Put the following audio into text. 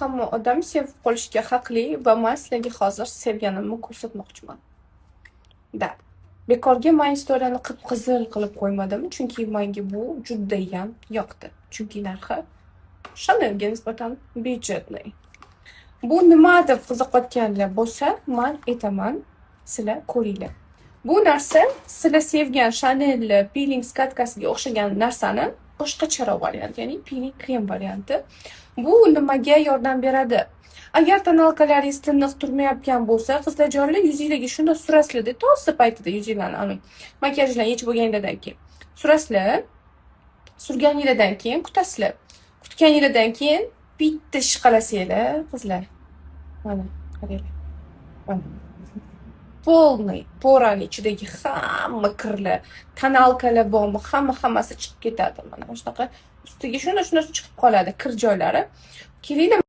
hamma odam sevib qolishga haqli va men sizlarga hozir sevganimni ko'rsatmoqchiman. Bekorga men istoriyani qip-qizil qilib qo'ymadim, chunki menga bu judayam yoqdi. Chunki narxi Chanelga nisbatan byudjetli. Bu nima deb qiziqayotganlar bo'lsa, men aytaman, sizlar ko'ringlar. Bu narsa sizlar sevgan Chanel peeling skatkasiga o'xshagan narsani boshqacharoq variant, ya'ni peeling krem varianti. Bu nimaga yordam beradi? Agar tonalkalaringiz tiniq turmayotgan bo'lsa, qizlarjonlar yuzingizga shunda surasizlar, toza paytida yuzinglarni makiyajdan yechib bo'lganingizdan keyin surasizlar. Surganingizdan keyin kutasizlar. Kutganingizdan keyin bitta ishqalasanglar, qizlar. Mana, qaranglar. Mana. Polniy porani ichidagi hamma kirlar, tonalkalar bormi, hammasi chiqib ketadi. Mana shunaqa ustiga shunda chiqib qoladi kir joylari. Kelinglar